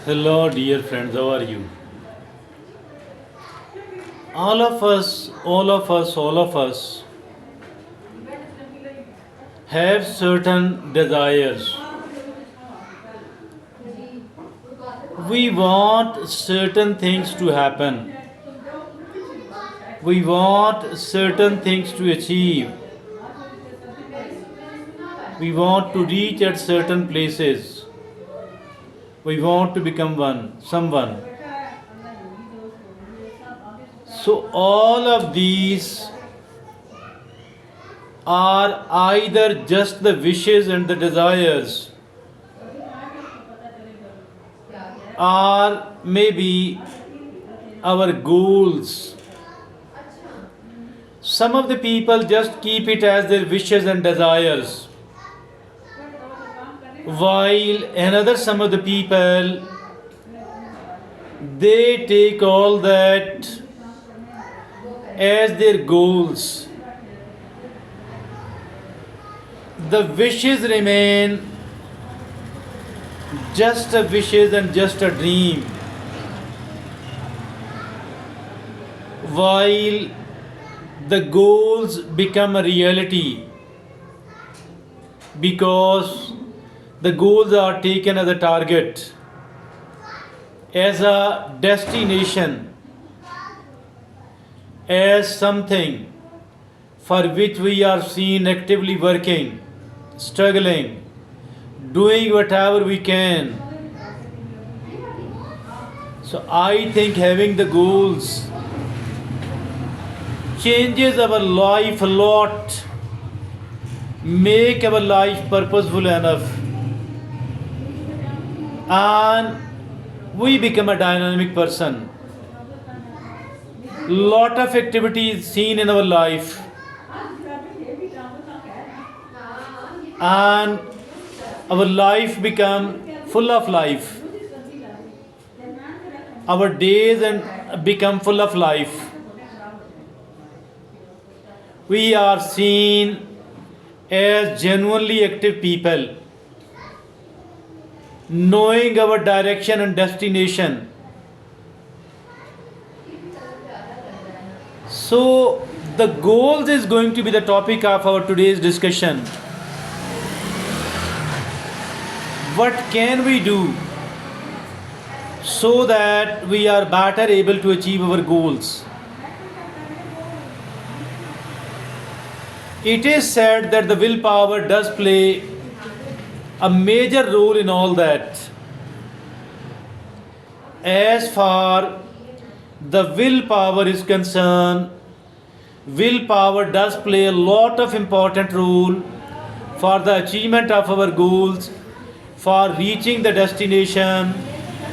Hello, dear friends, how are you? All of us have certain desires. We want certain things to happen, we want certain things to achieve, we want to reach at certain places, we want to become someone. So, all of these are either just the wishes and the desires, or maybe our goals. Some of the people just keep it as their wishes and desires, while another some of the people they take all that as their goals. The wishes remain just a wishes and just a dream, while the goals become a reality because the goals are taken as a target, as a destination, as something for which we are seen actively working, struggling, doing whatever we can. So I think having the goals changes our life a lot, make our life purposeful enough, and we become a dynamic person. Lot of activities seen in our life, and our life become full of life. Our days and become full of life. We are seen as genuinely active people, knowing our direction and destination. So, the goals is going to be the topic of our today's discussion. What can we do so that we are better able to achieve our goals? It is said that the willpower does play a major role in all that. As far the willpower is concerned, willpower does play a lot of important role for the achievement of our goals, for reaching the destination,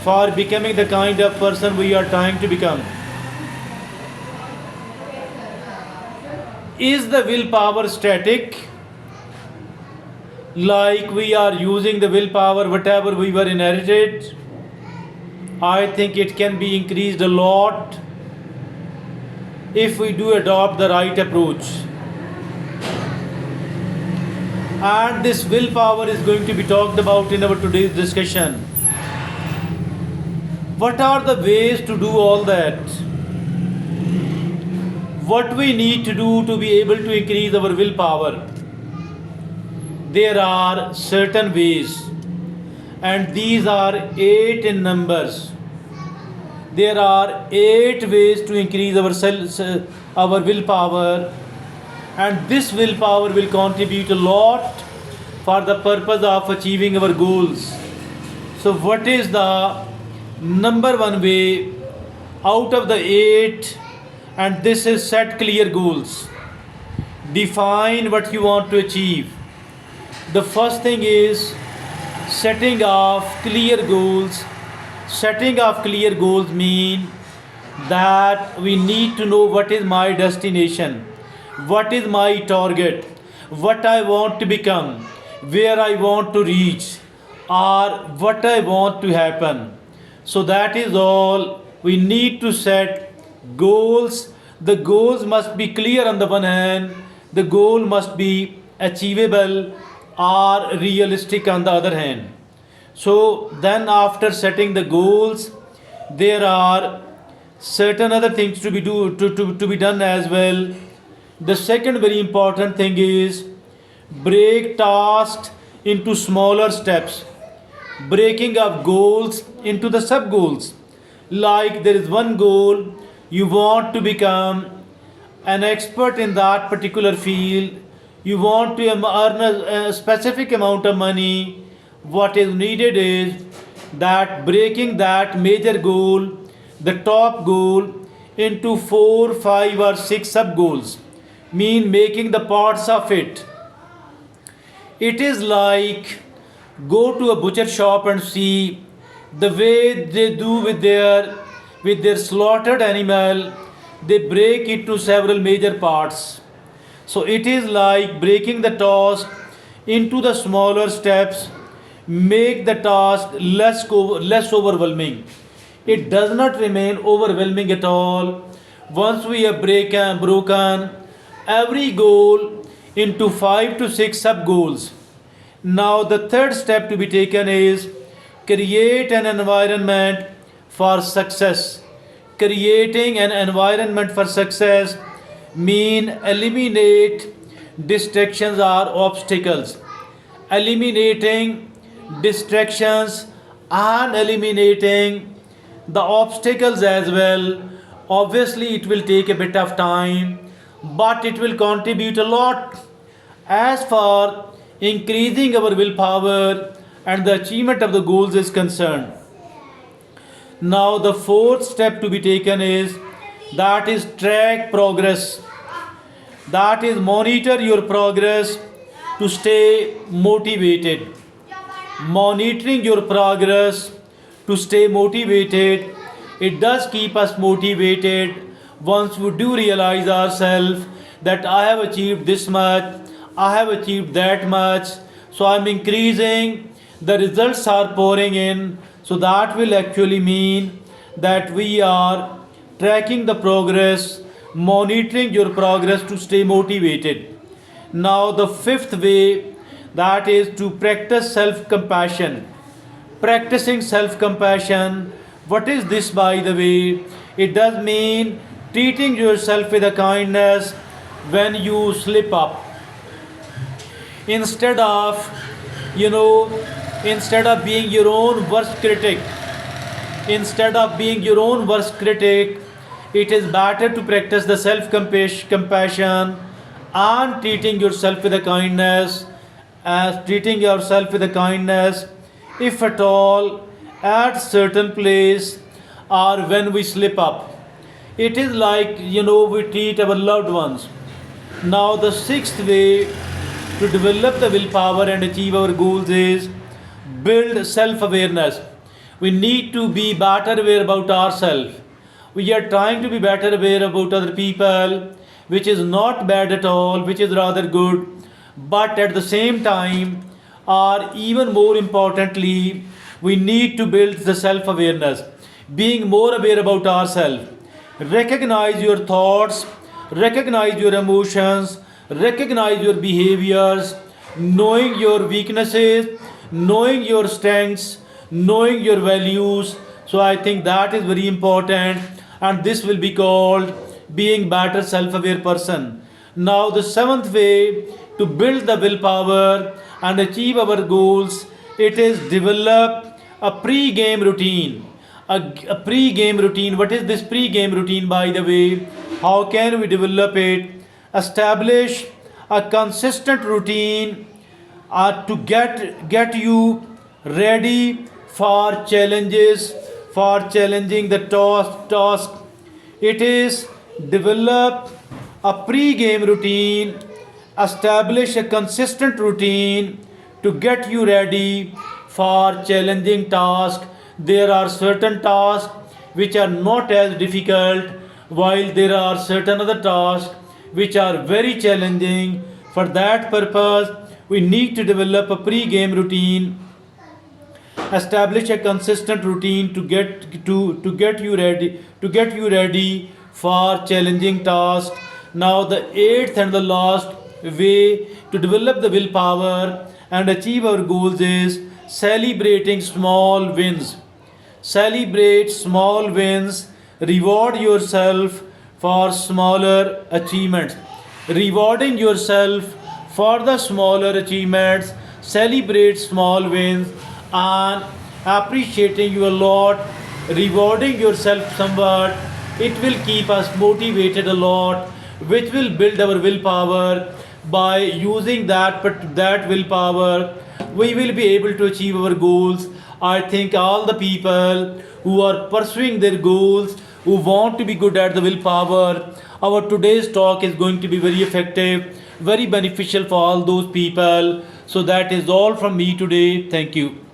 for becoming the kind of person we are trying to become. Is the willpower static? Like we are using the willpower whatever we were inherited? I think it can be increased a lot if we do adopt the right approach. And this willpower is going to be talked about in our today's discussion. What are the ways to do all that? What we need to do to be able to increase our willpower? There are certain ways, and these are 8 in numbers. There are 8 ways to increase our willpower, and this willpower will contribute a lot for the purpose of achieving our goals. So, what is the number one way out of the 8? And this is set clear goals. Define what you want to achieve. The first thing is setting of clear goals. Setting of clear goals mean that we need to know what is my destination, what is my target, what I want to become, where I want to reach, or what I want to happen. So that is all. We need to set goals. The goals must be clear on the one hand, the goal must be achievable or realistic on the other hand. So then after setting the goals, there are certain other things to be done as well. The second very important thing is break tasks into smaller steps, breaking up goals into the sub goals. Like there is one goal, you want to become an expert in that particular field, you want to earn a specific amount of money. What is needed is that breaking that major goal, the top goal, into 4, 5, or 6 sub goals, mean making the parts of it. It is like go to a butcher shop and see the way they do with their slaughtered animal. They break it to several major parts. So it is like breaking the task into the smaller steps, make the task less overwhelming. It does not remain overwhelming at all once we have broken every goal into 5 to 6 sub goals. Now, the third step to be taken is create an environment for success. Creating an environment for success mean eliminate distractions or obstacles. Eliminating distractions and eliminating the obstacles as well. Obviously, it will take a bit of time, but it will contribute a lot as far increasing our willpower and the achievement of the goals is concerned. Now, the fourth step to be taken is that is track progress. That is monitor your progress to stay motivated. Monitoring your progress to stay motivated, it does keep us motivated once we do realize ourselves that I have achieved this much, I have achieved that much, so I'm increasing, the results are pouring in. So that will actually mean that we are tracking the progress, monitoring your progress to stay motivated. Now, the fifth way, that is to practice self compassion. Practicing self compassion, what is this by the way? It does mean treating yourself with a kindness when you slip up. Instead of, you know, instead of being your own worst critic, instead of being your own worst critic, it is better to practice the self compassion and treating yourself with a kindness, as treating yourself with a kindness, if at all at certain place or when we slip up. It is like, we treat our loved ones. Now, the sixth way to develop the willpower and achieve our goals is build self awareness. We need to be better aware about ourselves. We are trying to be better aware about other people, which is not bad at all, which is rather good. But at the same time, or even more importantly, we need to build the self awareness, being more aware about ourselves. Recognize your thoughts, recognize your emotions, recognize your behaviors, knowing your weaknesses, knowing your strengths, knowing your values. So I think that is very important, and this will be called being better self-aware person. Now, the seventh way to build the willpower and achieve our goals, it is develop a pre-game routine. A pre-game routine. What is this pre-game routine, by the way? How can we develop it? Establish a consistent routine to get you ready for challenges, for challenging the task. It is develop a pre-game routine, establish a consistent routine to get you ready for challenging tasks. There are certain tasks which are not as difficult, while there are certain other tasks which are very challenging. For that purpose, we need to develop a pre-game routine, establish a consistent routine to get you ready for challenging tasks. Now, the eighth and the last way to develop the willpower and achieve our goals is celebrating small wins. Celebrate small wins. Reward yourself for smaller achievements. Rewarding yourself for the smaller achievements. Celebrate small wins and appreciating you a lot. Rewarding yourself somewhat. It will keep us motivated a lot, which will build our willpower. By using that willpower, we will be able to achieve our goals. I think all the people who are pursuing their goals, who want to be good at the willpower, our today's talk is going to be very effective, very beneficial for all those people. So that is all from me today. Thank you.